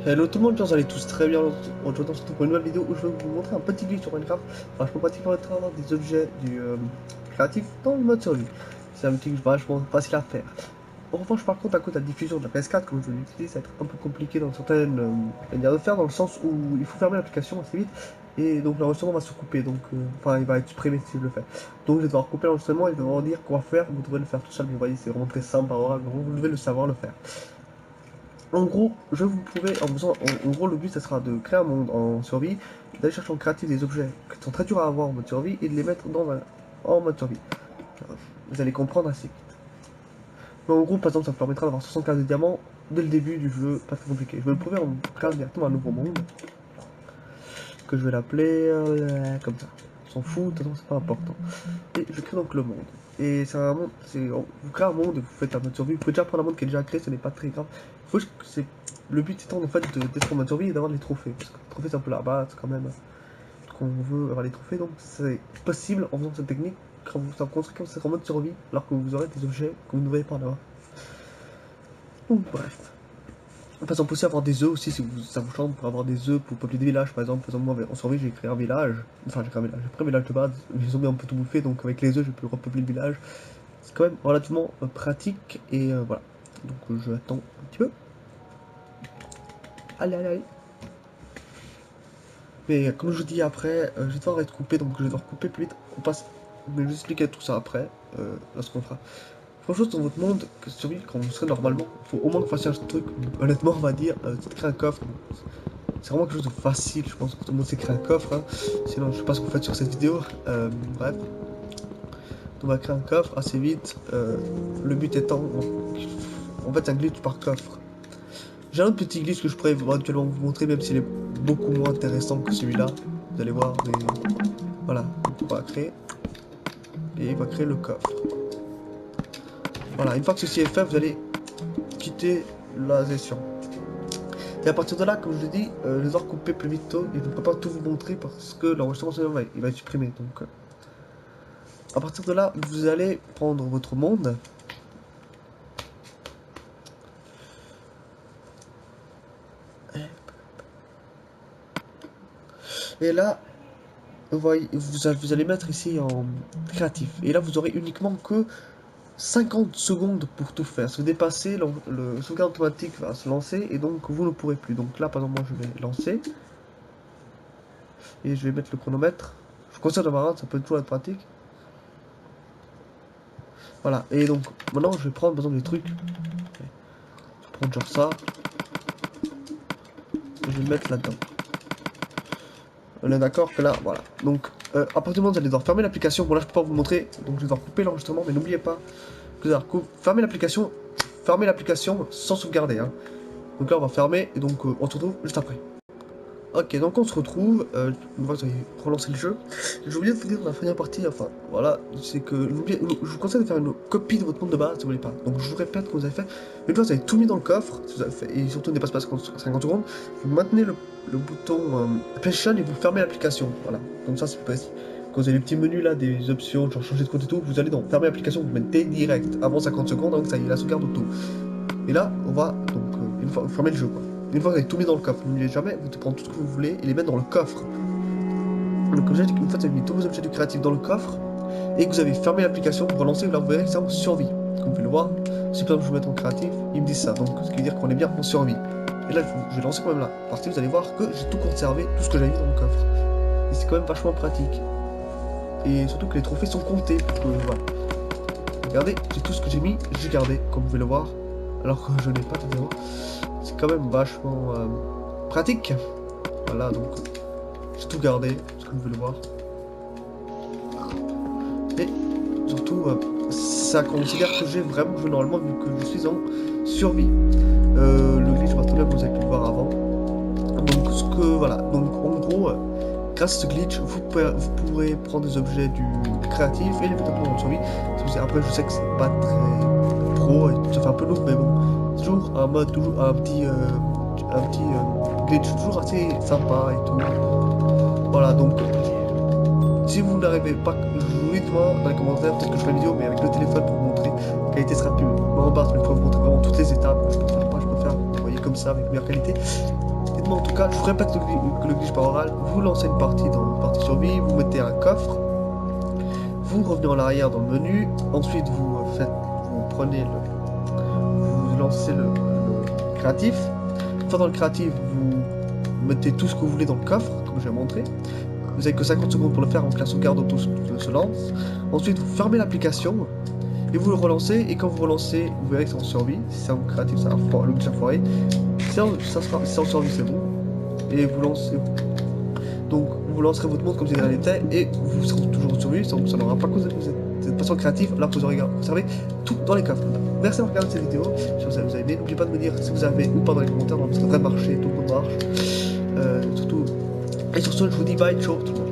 Hello tout le monde, vous allez tous très bien aujourd'hui pour une nouvelle vidéo où je vais vous montrer un petit glitch sur Minecraft. Enfin, je peux pratiquement avoir des objets du créatif dans le mode survie. C'est un petit glitch vachement facile à faire. En revanche, par contre, à cause de la diffusion de la PS4, comme je l'utilise, ça va être un peu compliqué dans certaines manières de faire, dans le sens où il faut fermer l'application assez vite et donc l'enregistrement va se couper, donc enfin il va être supprimé si je le fais. Donc je vais devoir couper l'enregistrement et je vais vraiment dire quoi faire, vous devrez le faire tout seul, mais vous voyez, c'est vraiment très simple, vous devez le savoir le faire. En gros, je vais vous prouver en faisant. En gros, le but, ça sera de créer un monde en survie, d'aller chercher en créatif des objets qui sont très durs à avoir en mode survie et de les mettre en mode survie. Vous allez comprendre assez vite. Mais en gros, par exemple, ça vous permettra d'avoir 75 de diamants dès le début du jeu, pas très compliqué. Je vais le prouver en créant directement un nouveau monde, que je vais l'appeler comme ça. On s'en fout, de toute façon, c'est pas important. Et je crée donc le monde. Et c'est un monde, vous créez un monde et vous faites un mode survie. Vous pouvez déjà prendre un monde qui est déjà créé, ce n'est pas très grave. Le but étant en fait d'être en mode survie et d'avoir les trophées. Parce que les trophées c'est un peu la base quand même. Qu'on veut avoir les trophées, donc c'est possible en faisant cette technique quand vous êtes en mode survie, alors que vous aurez des objets que vous ne voyez pas là. Donc bref. En fait, on peut aussi avoir des œufs aussi si ça vous chante pour avoir des œufs pour peupler des villages par exemple. Par exemple, moi en survie j'ai créé un village. Enfin, j'ai créé un village de base. Les zombies ont un peu tout bouffé, donc avec les œufs j'ai pu repeupler le village. C'est quand même relativement pratique et voilà. Donc je attends un petit peu. Allez, allez, allez. Mais comme je vous dis après, je vais devoir être coupé, donc je vais devoir couper plus vite. Mais je vais expliquer tout ça après, lorsqu'on fera. Franchement, dans votre monde, que survie, quand vous serez normalement, il faut au moins que vous fassiez un truc, honnêtement, on va dire, c'est de créer un coffre. C'est vraiment quelque chose de facile, je pense que tout le monde sait créer un coffre, hein. Sinon je sais pas ce que vous faites sur cette vidéo, bref. On va créer un coffre assez vite, le but étant, en fait c'est un glitch par coffre. J'ai un autre petit glitch que je pourrais éventuellement vous montrer, même s'il est beaucoup moins intéressant que celui-là, vous allez voir, mais voilà, donc on va créer, et il va créer le coffre. Voilà, une fois que ceci est fait, vous allez quitter la session. Et à partir de là, comme je l'ai dit, je vais devoir couper plus vite tôt, et je ne peux pas tout vous montrer parce que l'enregistrement il va être supprimé, donc... à partir de là, vous allez prendre votre monde. Et là, vous allez mettre ici en créatif. Et là, vous aurez uniquement que 50 secondes pour tout faire. Si vous dépassez, le sauvegarde automatique va se lancer et donc vous ne pourrez plus. Donc là, par exemple, moi je vais lancer. Et je vais mettre le chronomètre. Je vous conseille d'avoir un, ça peut toujours être pratique. Voilà, et donc maintenant je vais prendre par exemple des trucs. Je vais prendre genre ça. Et je vais le mettre là-dedans. On est d'accord que là, voilà. Donc, à partir du moment où vous allez devoir fermer l'application, bon là je peux pas vous montrer, donc je vais devoir couper l'enregistrement, mais n'oubliez pas que vous allez fermer l'application sans sauvegarder. Hein. Donc là on va fermer, et donc on se retrouve juste après. Ok, donc on se retrouve, une fois que vous avez relancé le jeu. J'ai oublié de vous dire dans la première partie, enfin voilà, c'est que je vous conseille de faire une copie de votre monde de base si vous voulez pas. Donc je vous répète ce que vous avez fait. Une fois que vous avez tout mis dans le coffre, si vous avez fait, et surtout ne dépasse pas 50 secondes, vous maintenez le bouton PlayStation et vous fermez l'application. Voilà, comme ça c'est plus précis. Quand vous avez les petits menus là, des options, genre changer de compte et tout, vous allez dans fermer l'application, vous mettez direct avant 50 secondes, donc ça y est, la sauvegarde auto. Et là, on va donc, une fois, vous fermez le jeu quoi. Une fois que vous avez tout mis dans le coffre, n'oubliez jamais, vous prenez tout ce que vous voulez et les mettre dans le coffre. Donc une fois que vous avez mis tous vos objets du créatif dans le coffre et que vous avez fermé l'application, vous relancez, là vous verrez que c'est en survie. Comme vous pouvez le voir, si par exemple je veux mettre en créatif, il me dit ça, donc ce qui veut dire qu'on est bien en survie. Et là je vais lancer quand même là, parce que vous allez voir que j'ai tout conservé, tout ce que j'avais mis dans le coffre. Et c'est quand même vachement pratique. Et surtout que les trophées sont comptés, voilà. Regardez, c'est tout ce que j'ai mis, j'ai gardé, comme vous pouvez le voir, alors que je n'ai pas tout. C'est quand même vachement pratique. Voilà, donc j'ai tout gardé, ce que vous pouvez le voir. Et surtout, ça considère que j'ai vraiment joué normalement vu que je suis en survie. Le glitch partout vous avez pu le voir avant. Donc voilà, donc en gros, grâce à ce glitch, vous pourrez prendre des objets du créatif et les mettre en survie. Après, je sais que c'est pas très pro et ça fait un peu lourd, mais bon. Toujours un mode, toujours un petit glitch toujours assez sympa et tout. Voilà, donc si vous n'arrivez pas, dites-moi dans les commentaires, peut-être que je ferai une vidéo mais avec le téléphone pour vous montrer. La qualité sera plus en bas, je peux vous montrer vraiment toutes les étapes. Je préfère pas, je préfère, vous voyez, comme comme ça avec meilleure qualité. Et moi en tout cas, je vous répète le glitch par oral, vous lancez une partie dans une partie survie, vous mettez un coffre, vous revenez en arrière dans le menu, ensuite vous prenez vous lancez le créatif. Une fois dans le créatif, vous mettez tout ce que vous voulez dans le coffre, comme je vais montrer. Vous avez que 50 secondes pour le faire avant que la sauvegarde auto se lance. Ensuite, vous fermez l'application et vous le relancez. Et quand vous relancez, vous verrez que c'est en survie. Si c'est en créatif, ça va le glitch a foiré. Si c'est en survie, c'est bon. Et vous lancez. Donc, vous lancerez votre monde comme si de rien n'était et vous serez toujours en survie. Ça n'aura pas causé que vous êtes pas créatif alors que vous aurez conservé tout dans les coffres. Merci d'avoir regardé cette vidéo. Si vous avez aimé, n'oubliez pas de me dire si vous avez ou pas dans les commentaires. Ça devrait marcher, tout le monde marche. Surtout. Et sur ce, je vous dis bye, ciao tout le monde.